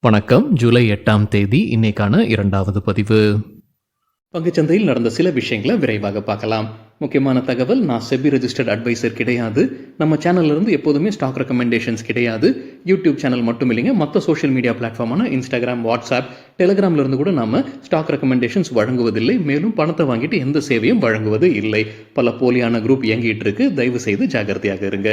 வணக்கம். ஜூலை 8ஆம் தேதி இன்னைக்கான 2வது பதிவு. பங்குச்சந்தையில் நடந்த சில விஷயங்களை விரைவாக பார்க்கலாம். முக்கியமான தகவல், நான் செபி ரெஜிஸ்டர்ட் அட்வைசர் கிடையாது. நம்ம சேனல்ல இருந்து எப்போதுமே ஸ்டாக் ரெக்கமெண்டேஷன்ஸ் கிடையாது. யூடியூப் சேனல் மட்டும் இல்லைங்க, மற்ற சோஷியல் மீடியா பிளாட்ஃபார்மான இன்ஸ்டாகிராம், வாட்ஸ்அப், டெலிகிராம்ல இருந்து கூட நாம ஸ்டாக் ரெக்கமெண்டேஷன்ஸ் வழங்குவதில்லை. மேலும் பணத்தை வாங்கிட்டு எந்த சேவையும் வழங்குவது இல்லை. பல போலியான குரூப் இயங்கிட்டு இருக்கு. தயவு செய்து ஜாகிரதையாக இருங்க.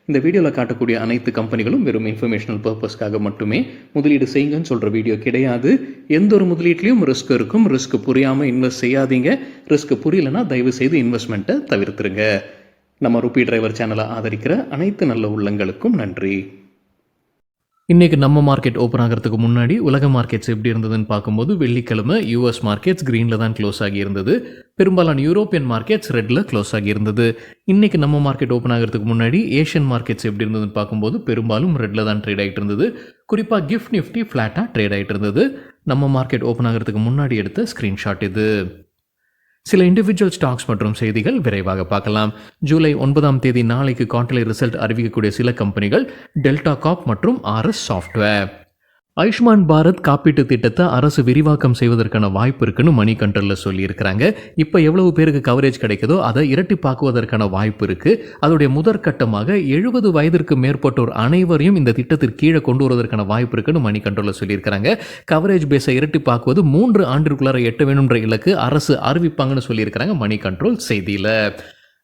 இந்த வீடியோவில் காட்டக்கூடிய அனைத்து கம்பெனிகளும் வெறும் இன்ஃபர்மேஷனல் பர்பஸ்க்காக மட்டுமே முதலீடு செய்யுங்கன்னு சொல்கிற வீடியோ கிடையாது. எந்த ஒரு முதலீட்லையும் ரிஸ்க் இருக்கும். ரிஸ்க் புரியாமல் இன்வெஸ்ட் செய்யாதீங்க. ரிஸ்க் புரியலன்னா தயவு செய்து இன்வெஸ்ட்மெண்ட்டை தவிர்த்துருங்க. நம்ம ருபி டிரைவர் சேனலை ஆதரிக்கிற அனைத்து நல்ல உள்ளங்களுக்கும் நன்றி. இன்றைக்கி நம்ம மார்க்கெட் ஓப்பன் ஆகிறதுக்கு முன்னாடி உலக மார்க்கெட்ஸ் எப்படி இருந்ததுன்னு பார்க்கும்போது, வெள்ளிக்கிழமை யூஎஸ் மார்க்கெட்ஸ் க்ரீனில் தான் க்ளோஸ் ஆகியிருந்தது. பெரும்பாலான யூரோப்பியன் மார்க்கெட்ஸ் ரெட்டில் க்ளோஸ் ஆகியிருந்தது. இன்றைக்கி நம்ம மார்க்கெட் ஓப்பன் ஆகிறதுக்கு முன்னாடி ஏஷியன் மார்க்கெட்ஸ் எப்படி இருந்ததுன்னு பார்க்கும்போது பெரும்பாலும் ரெட்டில் தான் ட்ரேட் ஆகிட்டு இருந்தது. குறிப்பாக கிஃப்ட் நிஃப்டி ஃப்ளாட்டாக ட்ரேட் ஆகிட்டு இருந்தது. நம்ம மார்க்கெட் ஓப்பன் ஆகிறதுக்கு முன்னாடி எடுத்த ஸ்க்ரீன்ஷாட் இது. சில இண்டிவிஜுவல் ஸ்டாக்ஸ் மற்றும் செய்திகள் விரைவாக பார்க்கலாம். ஜூலை 9ஆம் தேதி நாளைக்கு குவார்ட்டர்லி ரிசல்ட் அறிவிக்கக்கூடிய சில கம்பெனிகள் டெல்டா கார்ப் மற்றும் ஆர்எஸ் சாஃப்ட்வேர். ஆயுஷ்மான் பாரத் காப்பீட்டு திட்டத்தை அரசு விரிவாக்கம் செய்வதற்கான வாய்ப்பு இருக்குன்னு மணி கண்ட்ரோலில் சொல்லியிருக்கிறாங்க. இப்போ எவ்வளவு பேருக்கு கவரேஜ் கிடைக்குதோ அதை இரட்டிப்பாக்குவதற்கான வாய்ப்பு இருக்குது. அதோடைய முதற்கட்டமாக 70 வயதிற்கு மேற்பட்டோர் அனைவரையும் இந்த திட்டத்திற்கு கீழே கொண்டு வருவதற்கான வாய்ப்பு இருக்குன்னு மணி கண்ட்ரோலில் சொல்லியிருக்கிறாங்க. கவரேஜ் பேஸை இரட்டிப்பாக்குவது 3 ஆண்டுக்குள்ளார எட்ட வேணுன்ற இலக்கு அரசு அறிவிப்பாங்கன்னு சொல்லியிருக்கிறாங்க மணி கண்ட்ரோல் செய்தியில்.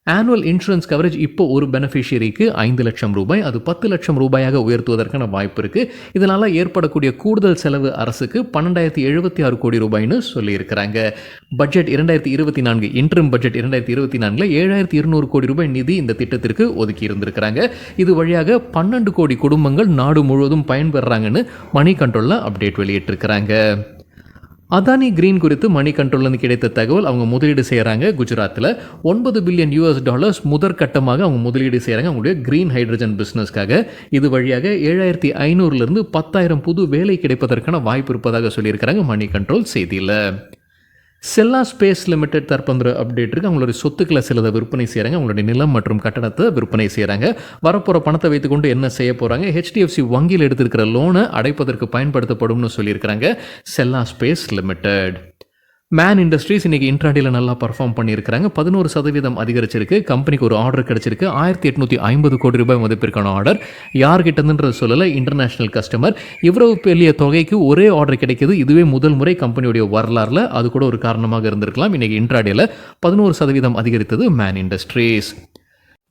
ஆனுவல் இன்சூரன்ஸ் கவரேஜ் இப்போ ஒரு பெனிஃபிஷியரிக்கு 5 லட்சம் ரூபாய், அது 10 லட்சம் ரூபாயாக உயர்த்துவதற்கான வாய்ப்பு இருக்குது. இதனால் ஏற்படக்கூடிய கூடுதல் செலவு அரசுக்கு 12,076 கோடி ரூபாய்னு சொல்லியிருக்கிறாங்க. பட்ஜெட் 2024 இன்ட்ரிம் பட்ஜெட் 2024 7,200 கோடி ரூபாய் நிதி இந்த திட்டத்திற்கு ஒதுக்கி இருந்திருக்கிறாங்க. இது வழியாக 12 கோடி குடும்பங்கள் நாடு முழுவதும் பயன்பெறாங்கன்னு மணி கண்ட்ரோலில் அப்டேட் வெளியிட்டிருக்கிறாங்க. அதானி கிரீன் குறித்து மணி கண்ட்ரோல்லேருந்து கிடைத்த தகவல், அவங்க முதலீடு செய்கிறாங்க. குஜராத்தில் $9 பில்லியன் முதற்கட்டமாக அவங்க முதலீடு செய்கிறாங்க அவங்களுடைய கிரீன் ஹைட்ரஜன் பிஸ்னஸ்க்காக. இது வழியாக 7,500லேருந்து 10,000 புது வேலை கிடைப்பதற்கான வாய்ப்பு இருப்பதாக சொல்லியிருக்கிறாங்க மணி கண்ட்ரோல் செய்தியில். செல்லா ஸ்பேஸ் லிமிடெட் தற்போது அப்டேட் இருக்குது. அவங்களுடைய சொத்துக்களை சிலதை விற்பனை செய்கிறாங்க. அவங்களுடைய நிலம் மற்றும் கட்டடத்தை விற்பனை செய்கிறாங்க. வரப்போகிற பணத்தை வைத்துக்கொண்டு என்ன செய்ய போகிறாங்க? HDFC வங்கியில் எடுத்திருக்கிற லோனை அடைப்பதற்கு பயன்படுத்தப்படும்னு சொல்லியிருக்கிறாங்க செல்லா ஸ்பேஸ் லிமிடெட். மேன் இண்டஸ்ட்ரீஸ் இன்றைக்கி இன்ட்ராடேல நல்லா பர்ஃபார்ம் பண்ணியிருக்கிறாங்க. 11% அதிகரிச்சிருக்கு. கம்பெனிக்கு ஒரு ஆர்டர் கிடச்சிருக்கு. 1,850 கோடி ரூபாய் மதிப்பிற்கான ஆர்டர். யார்கிட்டதுன்றது சொல்லலை, இன்டர்நேஷ்னல் கஸ்டமர். இவ்வளவு பெரிய தொகைக்கு ஒரே ஆர்டர் கிடைக்கிது. இதுவே முதல் முறை கம்பெனியுடைய வரலாறில். அது கூட ஒரு காரணமாக இருந்திருக்கலாம். இன்றைக்கி இன்ட்ராடேல 11% அதிகரித்தது மேன் இண்டஸ்ட்ரீஸ்.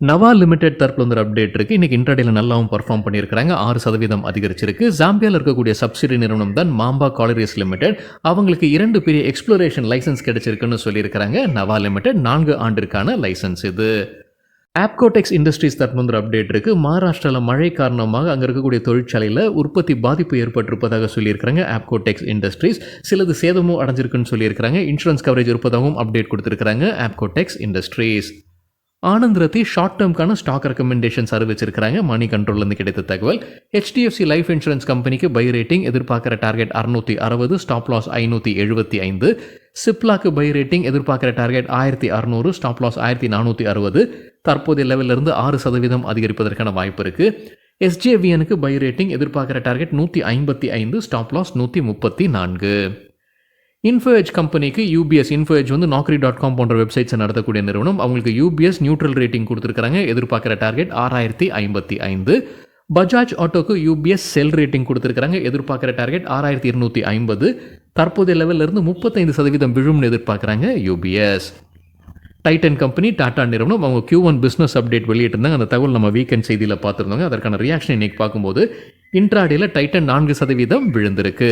நவா லிமிடெட் தரப்புல ஒரு அப்டேட் இருக்குது. இன்றைக்கி இன்ட்ராடேல நல்லாவும் பர்ஃபார்ம் பண்ணியிருக்கிறாங்க. 6% அதிகரிச்சிருக்கு. ஜாம்பியாவில் இருக்கக்கூடிய சப்சிடி நிறுவனம் தான் மாம்பா காலரிஸ் லிமிடெட். அவங்களுக்கு 2 பெரிய எக்ஸ்ப்ளோரேஷன் லைசன்ஸ் கிடைச்சிருக்குன்னு சொல்லியிருக்கிறாங்க. நவா லிமிடெட் 4 ஆண்டிற்கான லைசன்ஸ் இது. ஆப்கோடெக்ஸ் இண்டஸ்ட்ரீஸ் தரப்புல ஒரு அப்டேட் இருக்குது. மகாராஷ்டிராவில் மழை காரணமாக அங்கே இருக்கக்கூடிய தொழிற்சாலையில் உற்பத்தி பாதிப்பு ஏற்பட்டிருப்பதாக சொல்லியிருக்கிறாங்க ஆப்கோடெக்ஸ் இண்டஸ்ட்ரீஸ். சிலது சேதமும் அடைஞ்சிருக்குன்னு சொல்லியிருக்கிறாங்க. இன்சூரன்ஸ் கவரேஜ் இருப்பதாகவும் அப்டேட் கொடுத்துருக்காங்க ஆப்கோடெக்ஸ் இண்டஸ்ட்ரீஸ். ஆனந்த் ரத்தி ஷார்ட் டேர்ம்கான ஸ்டாக் ரெக்கமெண்டேஷன்ஸ் அறிவிச்சிருக்கிறாங்க மணி கண்ட்ரோல்லேருந்து கிடைத்த தகவல். HDFC லைஃப் இன்சூரன்ஸ் கம்பெனிக்கு பை ரேட்டிங் எதிர்பார்க்குற டார்கெட் 660, ஸ்டாப் லாஸ் 575. சிப்லாக்கு பை ரேட்டிங் எதிர்பார்க்குற டார்கெட் 1,600, ஸ்டாப் லாஸ் 1,460. தற்போதைய லெவலிருந்து 6% அதிகரிப்பதற்கான வாய்ப்பு இருக்குது. SJVNக்கு பை ரேட்டிங் எதிர்பார்க்குற டார்கெட் 155, ஸ்டாப் லாஸ் 134. இன்ஃபோஎட்ஜ் கம்பெனிக்கு UBS, இன்ஃபோஎட்ஜ் naukri.com போன்ற வெப்சைட்ஸை நடத்தக்கூடிய நிறுவனம். அவங்களுக்கு UBS நியூட்ரல் ரேட்டிங் கொடுத்துருக்காங்க. எதிர்பார்க்குற டார்கெட் 6,055. பஜாஜ் ஆட்டோக்கு UBS செல் ரேட்டிங் கொடுத்துருக்காங்க. எதிர்பார்க்குற டார்கெட் 6,250. தற்போதைய லெவலிருந்து 35% விழும்னு எதிர்பார்க்குறாங்க UBS. டைட்டன் கம்பெனி டாடா நிறுவனம் அவங்க Q1 பிஸ்னஸ் அப்டேட் வெளியிட்டிருந்தாங்க. அந்த தகவல் நம்ம வீக்கெண்ட் செய்தியில் பார்த்துருந்தோங்க. அதற்கான ரியாக்ஷன் இன்றைக்கி பார்க்கும்போது இன்ட்ராடேல டைட்டன் 4% விழுந்திருக்கு.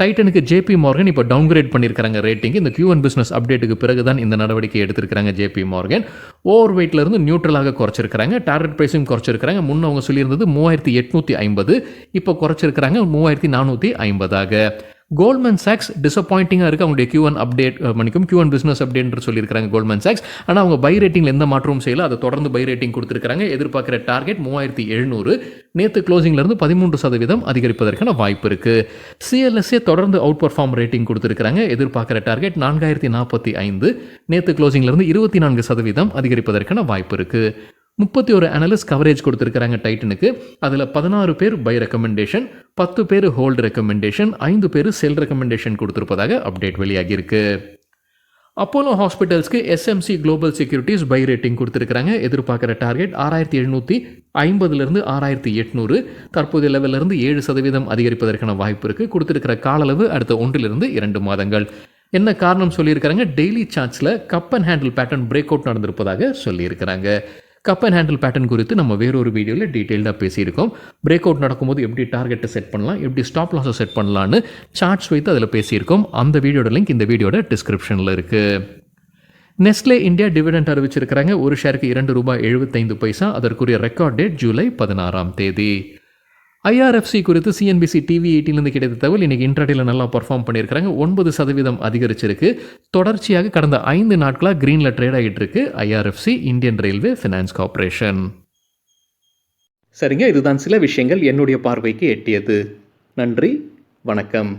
டைட்டனுக்கு JP Morgan இப்போ டவுன்கிரேட் பண்ணியிருக்காங்க ரேட்டிங். இந்த Q1 பிஸ்னஸ் அப்டேட்டுக்கு பிறகு தான் இந்த நடவடிக்கை எடுத்திருக்கிறாங்க JP Morgan. ஓவர் வெயிட்லேருந்து நியூட்ரலாக குறைச்சிருக்கிறாங்க. டார்கெட் ப்ரைஸும் குறைச்சிருக்கிறாங்க. முன்ன அவங்க சொல்லியிருந்தது 3,850, இப்போ குறைச்சிருக்கிறாங்க 3,450. கோல்ட்மேன் சாக்ஸ் டிசப்பாயிண்டிங்காக இருக்குது. அவங்களுடைய Q1 update Q1 business update சொல்லியிருக்காங்க கோல்ட்மேன் சாக்ஸ். ஆனால் அவங்க பை ரேட்டிங்கில் எந்த மாற்றமும் செய்யல. அதை தொடர்ந்து பை ரேட்டிங் கொடுத்துருக்காங்க. எதிர்பார்க்குற டார்கெட் 3,700. நேற்று க்ளோசிங்லேருந்து 13% அதிகரிப்பதற்கான வாய்ப்பு இருக்குது. CLSA தொடர்ந்து அவுட் பர்ஃபார்ம் ரேட்டிங் கொடுத்துருக்காங்க. எதிர்பார்க்குற டார்கெட் 4,045. நேற்று க்ளோசிங்லேருந்து 24% அதிகரிப்பதற்கான வாய்ப்பு இருக்குது. 31 அனலிஸ்ட் கவரேஜ் கொடுத்துருக்காங்க டைட்டனுக்கு. அதில் 16 பேர் பை ரெக்கமெண்டேஷன், 10 பேர் ஹோல்டு ரெக்கமெண்டேஷன், 5 பேர் செல் ரெக்கமெண்டேஷன் கொடுத்துருப்பதாக அப்டேட் வெளியாகியிருக்கு. அப்போலோ ஹாஸ்பிட்டல்ஸ்க்கு SMC Global Securities buy rating கொடுத்துருக்காங்க. எதிர்பார்க்குற டார்கெட் 6750 6800. தற்போதைய லெவலிருந்து 7% அதிகரிப்பதற்கான வாய்ப்பு இருக்குது. கொடுத்துருக்கிற கால அளவு அடுத்த 1 to 2 மாதங்கள். என்ன காரணம் சொல்லியிருக்கிறாங்க? டெய்லி சார்ட்ஸில் cup and handle pattern break out நடந்திருப்பதாக சொல்லியிருக்கிறாங்க. கப் அண்ட் ஹேண்டில் பேட்டர்ன் குறித்து நம்ம வேறொரு வீடியோவில் டீட்டெயில்டாக பேசியிருக்கோம். பிரேக் அவுட் நடக்கும்போது எப்படி டார்கெட்டை செட் பண்ணலாம், எப்படி ஸ்டாப் லாஸை செட் பண்ணலான்னு சார்ட்ஸ் வைத்து அதில் பேசியிருக்கோம். அந்த வீடியோட லிங்க் இந்த வீடியோட டிஸ்கிரிப்ஷனில் இருக்குது. நெஸ்லே இந்தியா டிவிடெண்ட் அறிவிச்சிருக்கிறாங்க. ஒரு ஷேருக்கு ₹2.75. அதற்குரிய ரெக்கார்ட் டேட் ஜூலை 16. IRFC குறித்து CNBC TV 18 கிடைத்த தகவல். இன்றைக்கி இன்ட்ராடேல நல்லா பர்ஃபார்ம் பண்ணியிருக்கிறாங்க. 9% அதிகரிச்சிருக்கு. தொடர்ச்சியாக கடந்த 5 நாட்களாக க்ரீனில் ட்ரேட் ஆகிட்டு இருக்கு IRFC, Indian railway finance corporation. சரிங்க, இதுதான் சில விஷயங்கள் என்னுடைய பார்வைக்கு எட்டியது. நன்றி, வணக்கம்.